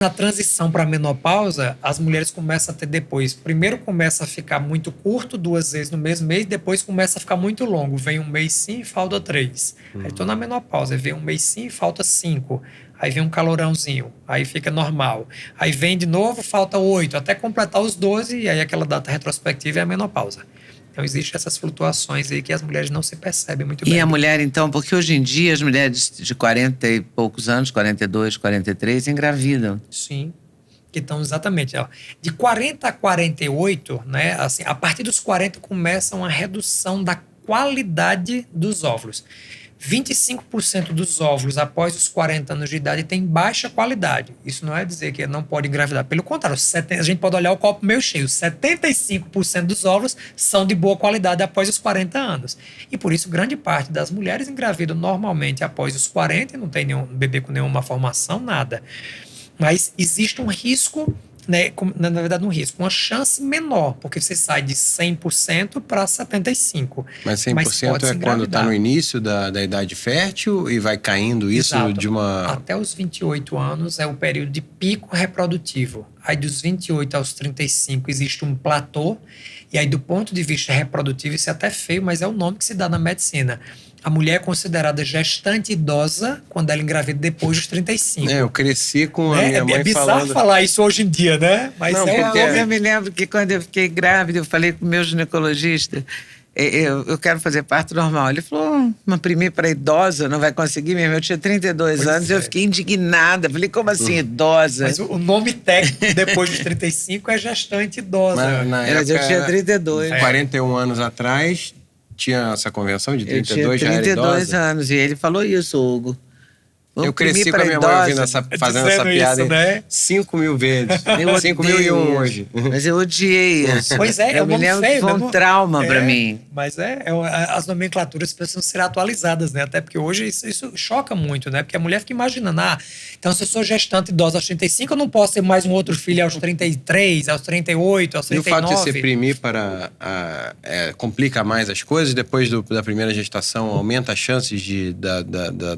Na transição para a menopausa, as mulheres começam a ter depois. Primeiro começa a ficar muito curto, 2 vezes no mesmo mês, depois começa a ficar muito longo. Vem um mês sim, falta 3. Aí estou na menopausa, aí vem um mês sim, falta 5. Aí vem um calorãozinho, aí fica normal. Aí vem de novo, falta 8, até completar os 12, e aí aquela data retrospectiva é a menopausa. Então, existem essas flutuações aí que as mulheres não se percebem muito bem. E a mulher, então, porque hoje em dia as mulheres de 40 e poucos anos, 42, 43, engravidam. Sim. Que estão exatamente, ó, de 40 a 48, né, assim, a partir dos 40 começa uma redução da qualidade dos óvulos. 25% dos óvulos após os 40 anos de idade têm baixa qualidade. Isso não é dizer que não pode engravidar. Pelo contrário, a gente pode olhar o copo meio cheio. 75% dos óvulos são de boa qualidade após os 40 anos. E por isso, grande parte das mulheres engravidam normalmente após os 40 e não tem nenhum bebê com nenhuma malformação, nada. Mas existe um risco, né, na verdade um risco, uma chance menor, porque você sai de 100% para 75%. Mas 100% é quando está no início da idade fértil e vai caindo isso. Exato. De uma... Até os 28 anos é o período de pico reprodutivo. Aí dos 28 aos 35 existe um platô, e aí do ponto de vista reprodutivo, isso é até feio, mas é o nome que se dá na medicina. A mulher é considerada gestante idosa quando ela engravida depois dos 35. Eu cresci com a minha mãe falando... É bizarro falar isso hoje em dia, né? Mas não, eu me lembro que quando eu fiquei grávida, eu falei com o meu ginecologista, eu quero fazer parto normal. Ele falou, uma primeira para idosa, não vai conseguir mesmo. Eu tinha 32 anos, eu fiquei indignada. Falei, como assim idosa? Mas o nome técnico depois dos 35 é gestante idosa. Mas eu tinha 32. 41 anos atrás... Tinha essa convenção de 32, já era idosa? Eu tinha 32 anos, e ele falou isso, Hugo. Eu cresci com a minha mãe ouvindo fazendo essa piada, isso, né? 5.000 vezes. 5.001 hoje. Mas eu odiei isso. Pois é, eu me lembro que foi um trauma para mim. Mas as nomenclaturas precisam ser atualizadas, né? Até porque hoje isso choca muito, né? Porque a mulher fica imaginando, então se eu sou gestante idosa aos 35, eu não posso ter mais um outro filho aos 33, aos 38, aos 39. E o fato de se reprimir complica mais as coisas? Depois da primeira gestação, aumenta as chances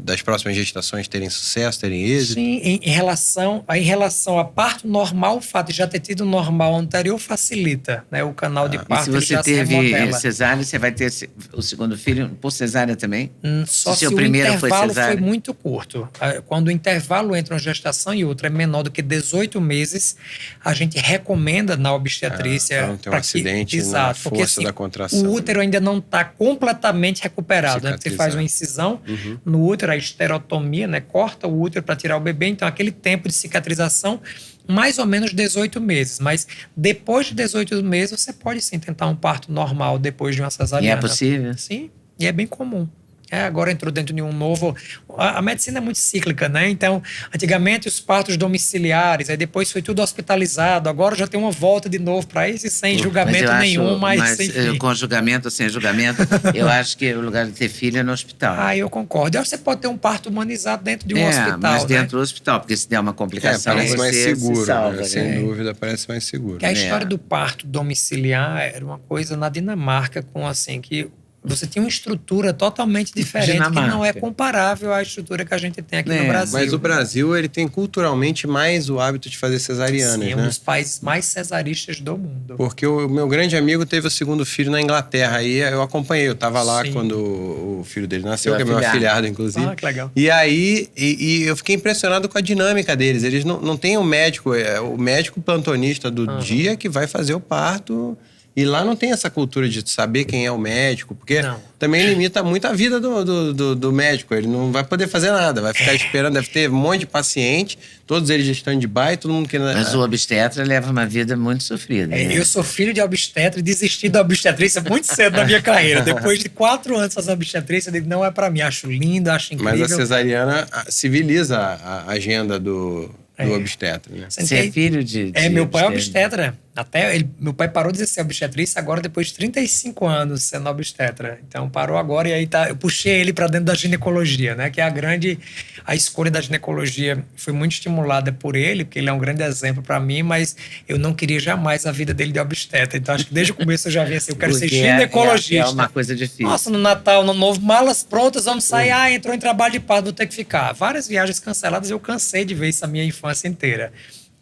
das próximas gestações terem sucesso, terem êxito? Sim, em relação a parto normal, o fato de já ter tido normal anterior facilita, né? O canal de parto. E se você teve cesárea, você vai ter o segundo filho por cesárea também? Só se o intervalo foi muito curto. Quando o intervalo entre uma gestação e outra é menor do que 18 meses, a gente recomenda na obstetrícia... Para não ter um acidente na força da contração. O útero ainda não está completamente recuperado, né? Você faz uma incisão no útero, a esterotomia, né? Corta o útero para tirar o bebê, então aquele tempo de cicatrização, mais ou menos 18 meses. Mas depois de 18 meses, você pode sim tentar um parto normal depois de uma cesariana. E é possível? Sim, e é bem comum. Agora entrou dentro de um novo... A medicina é muito cíclica, né? Então, antigamente os partos domiciliares, aí depois foi tudo hospitalizado, agora já tem uma volta de novo para isso, sem julgamento nenhum, mas sem fim. Com julgamento ou sem julgamento, eu acho que o lugar de ter filho é no hospital. Eu concordo. Você pode ter um parto humanizado dentro de um hospital, mas dentro do hospital, porque se der uma complicação, parece mais seguro, salva, né? Sem dúvida, parece mais seguro. Que a história do parto domiciliar era uma coisa na Dinamarca, com assim, que você tinha uma estrutura totalmente diferente, que não é comparável à estrutura que a gente tem aqui no Brasil. Mas o Brasil, ele tem culturalmente mais o hábito de fazer cesarianas, Sim, é um dos países mais cesaristas do mundo. Porque o meu grande amigo teve o segundo filho na Inglaterra, aí eu acompanhei, eu estava lá quando o filho dele nasceu, que é meu afilhado, inclusive. Que legal. E aí, eu fiquei impressionado com a dinâmica deles. Eles não têm o médico plantonista do dia que vai fazer o parto... E lá não tem essa cultura de saber quem é o médico, porque também limita muito a vida do médico. Ele não vai poder fazer nada, vai ficar esperando, deve ter um monte de paciente, todos eles de stand-by, todo mundo querendo... Mas o obstetra leva uma vida muito sofrida. Né? Eu sou filho de obstetra e desisti da obstetrícia muito cedo na minha carreira. Depois de 4 anos fazendo obstetrícia, eu digo, não é pra mim. Acho lindo, acho incrível. Mas a cesariana civiliza a agenda do obstetra, né? Você é filho de meu pai é obstetra. Meu pai parou de ser obstetrícia agora depois de 35 anos sendo obstetra. Então parou agora e aí eu puxei ele para dentro da ginecologia, né? Que é a escolha da ginecologia foi muito estimulada por ele, porque ele é um grande exemplo para mim, mas eu não queria jamais a vida dele de obstetra. Então, acho que desde o começo eu já vi assim, eu quero ser ginecologista. É uma coisa difícil. Nossa, no Natal, no Novo, malas prontas, vamos sair. Entrou em trabalho de parto, vou ter que ficar. Várias viagens canceladas, eu cansei de ver isso a minha infância inteira.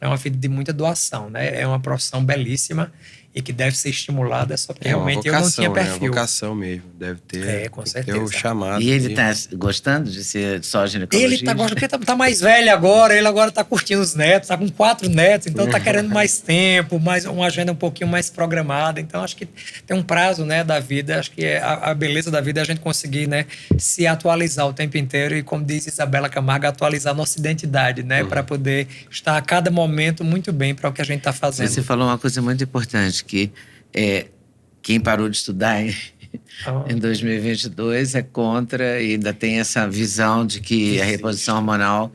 É uma vida de muita doação, né? É uma profissão belíssima e que deve ser estimulada, só que realmente eu não tinha perfil. É uma vocação mesmo, deve ter. Com certeza. Ter o chamado. E ele tá gostando de ser só ginecologista? Ele tá gostando, porque tá mais velho agora, ele agora tá curtindo os netos, tá com 4 netos, então tá querendo mais tempo, mais uma agenda um pouquinho mais programada. Então acho que tem um prazo, né, da vida, acho que a beleza da vida é a gente conseguir, né, se atualizar o tempo inteiro e, como diz Isabela Camargo, atualizar a nossa identidade, né, para poder estar a cada momento muito bem para o que a gente tá fazendo. Você falou uma coisa muito importante, que quem parou de estudar em 2022 é contra e ainda tem essa visão de que a reposição hormonal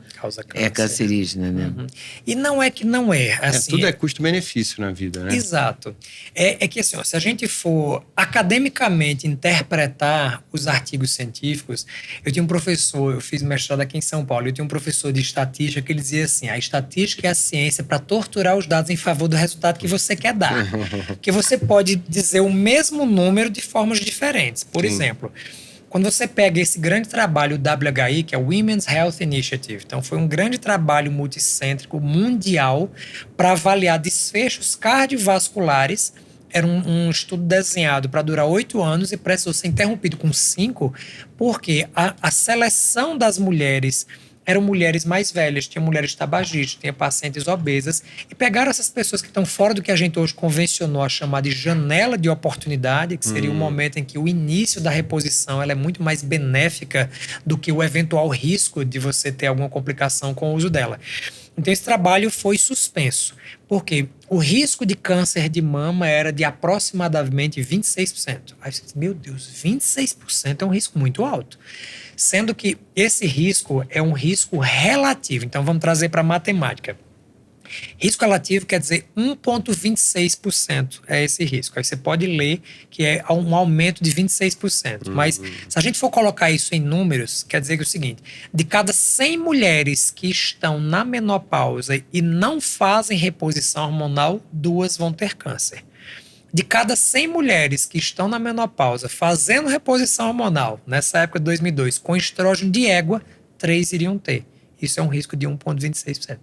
é cancerígena, né? E não é que não é. Assim, tudo é custo-benefício na vida, né? Exato. É que assim, ó, se a gente for academicamente interpretar os artigos científicos, eu tinha um professor, eu fiz mestrado aqui em São Paulo, eu tinha um professor de estatística que ele dizia assim, a estatística é a ciência para torturar os dados em favor do resultado que você quer dar. Porque você pode dizer o mesmo número de formas diferentes. Por exemplo, quando você pega esse grande trabalho, o WHI, que é o Women's Health Initiative, então foi um grande trabalho multicêntrico mundial para avaliar desfechos cardiovasculares. Era um estudo desenhado para durar 8 anos e precisou ser interrompido com 5, porque a seleção das mulheres eram mulheres mais velhas, tinha mulheres tabagistas, tinha pacientes obesas, e pegaram essas pessoas que estão fora do que a gente hoje convencionou a chamar de janela de oportunidade, que seria o momento em que o início da reposição ela é muito mais benéfica do que o eventual risco de você ter alguma complicação com o uso dela. Então esse trabalho foi suspenso, porque o risco de câncer de mama era de aproximadamente 26%. Aí você diz, meu Deus, 26% é um risco muito alto. Sendo que esse risco é um risco relativo. Então vamos trazer para a matemática. Risco relativo quer dizer 1,26% é esse risco. Aí você pode ler que é um aumento de 26%. Mas se a gente for colocar isso em números, quer dizer que é o seguinte, de cada 100 mulheres que estão na menopausa e não fazem reposição hormonal, 2 vão ter câncer. De cada 100 mulheres que estão na menopausa fazendo reposição hormonal, nessa época de 2002, com estrógeno de égua, 3 iriam ter. Isso é um risco de 1,26%.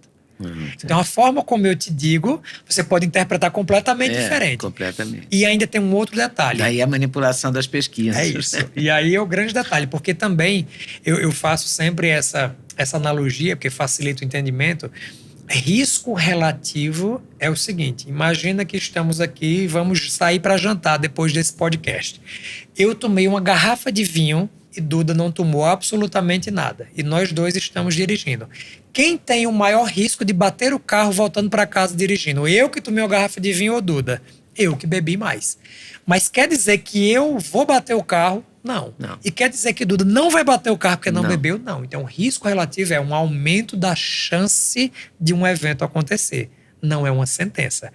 Então, a forma como eu te digo, você pode interpretar completamente diferente. Completamente. E ainda tem um outro detalhe. Daí a manipulação das pesquisas. É isso. E aí é o grande detalhe, porque também eu faço sempre essa analogia, porque facilita o entendimento. Risco relativo é o seguinte, imagina que estamos aqui e vamos sair para jantar depois desse podcast. Eu tomei uma garrafa de vinho e Duda não tomou absolutamente nada. E nós dois estamos dirigindo. Quem tem o maior risco de bater o carro voltando para casa dirigindo? Eu que tomei uma garrafa de vinho ou Duda? Eu que bebi mais. Mas quer dizer que eu vou bater o carro? Não. E quer dizer que Duda não vai bater o carro porque não bebeu? Não. Então, o risco relativo é um aumento da chance de um evento acontecer. Não é uma sentença.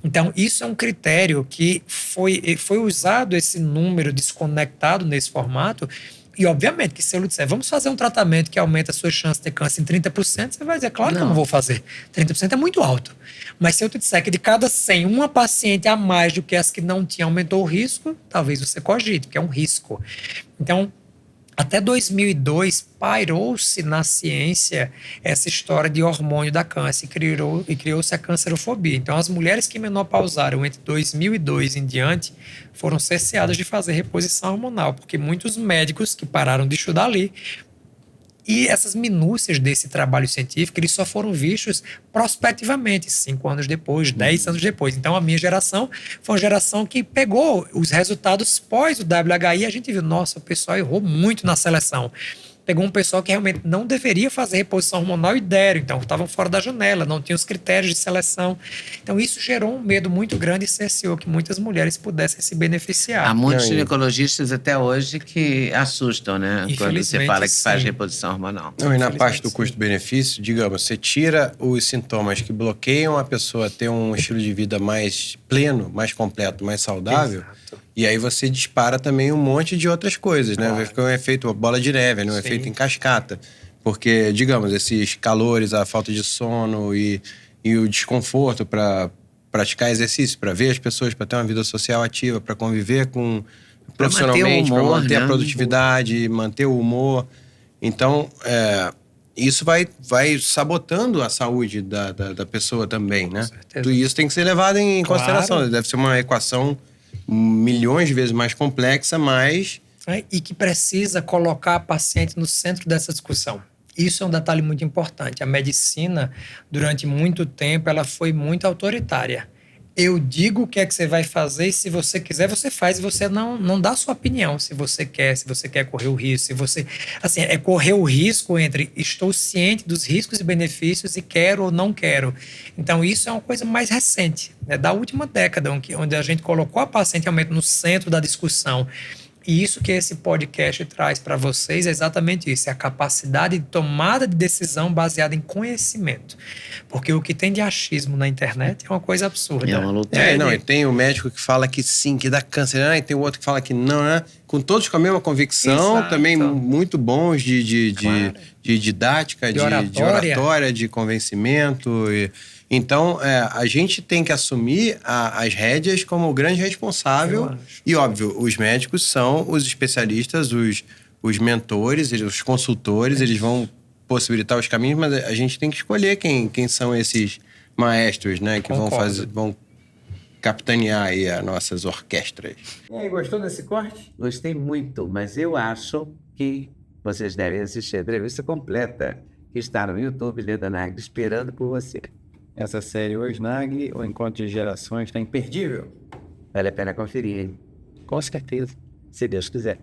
Então, isso é um critério que foi usado esse número desconectado nesse formato. E, obviamente, que se eu lhe disser, vamos fazer um tratamento que aumenta a sua chance de ter câncer em 30%, você vai dizer, claro que eu não vou fazer. 30% é muito alto. Mas se eu te disser que de cada 100, uma paciente a mais do que as que não tinham aumentou o risco, talvez você cogite, porque é um risco. Então, até 2002, pairou-se na ciência essa história de hormônio da câncer e criou-se a cancerofobia. Então, as mulheres que menopausaram entre 2002 em diante foram cerceadas de fazer reposição hormonal, porque muitos médicos que pararam de estudar ali. E essas minúcias desse trabalho científico, eles só foram vistos prospectivamente, 5 anos depois, 10 anos depois. Então, a minha geração foi uma geração que pegou os resultados pós o WHI e a gente viu, nossa, o pessoal errou muito na seleção. Pegou um pessoal que realmente não deveria fazer reposição hormonal e deram. Então, estavam fora da janela, não tinham os critérios de seleção. Então, isso gerou um medo muito grande e cerceou que muitas mulheres pudessem se beneficiar. Há muitos ginecologistas até hoje que assustam, né? Quando você fala que faz sim. reposição hormonal. Não, e na parte do custo-benefício, digamos, você tira os sintomas que bloqueiam a pessoa a ter um estilo de vida mais pleno, mais completo, mais saudável. Exato. E aí você dispara também um monte de outras coisas, né? Claro. Vai ficar um efeito bola de neve, né? Um efeito em cascata. Porque, digamos, esses calores, a falta de sono e o desconforto para praticar exercício, para ver as pessoas, para ter uma vida social ativa, para conviver com profissionalmente, para manter a produtividade, manter o humor. Então, isso vai sabotando a saúde da pessoa também, né? Tudo isso tem que ser levado em consideração. Deve ser uma equação milhões de vezes mais complexa, mas... E que precisa colocar a paciente no centro dessa discussão. Isso é um detalhe muito importante. A medicina, durante muito tempo, ela foi muito autoritária. Eu digo o que é que você vai fazer e se você quiser, você faz. E você não dá a sua opinião se você quer correr o risco. Se você, assim, é correr o risco entre estou ciente dos riscos e benefícios e quero ou não quero. Então, isso é uma coisa mais recente, né, da última década, onde a gente colocou a paciente realmente no centro da discussão. E isso que esse podcast traz para vocês é exatamente isso, é a capacidade de tomada de decisão baseada em conhecimento. Porque o que tem de achismo na internet é uma coisa absurda. É uma luta. E tem o médico que fala que sim, que dá câncer, né? E tem o outro que fala que não, né? Com todos com a mesma convicção, exato, também muito bons de didática, de oratória, de convencimento. Então, a gente tem que assumir as rédeas como o grande responsável. E, óbvio, os médicos são os especialistas, os mentores, os consultores, eles vão possibilitar os caminhos, mas a gente tem que escolher quem são esses maestros, né? Que vão capitanear aí as nossas orquestras. E aí, gostou desse corte? Gostei muito, mas eu acho que vocês devem assistir a entrevista completa, que está no YouTube, Leda Nagli, esperando por você. Essa série Hoje Nagli, o Encontro de Gerações, está imperdível. Vale a pena conferir, hein? Com certeza, se Deus quiser.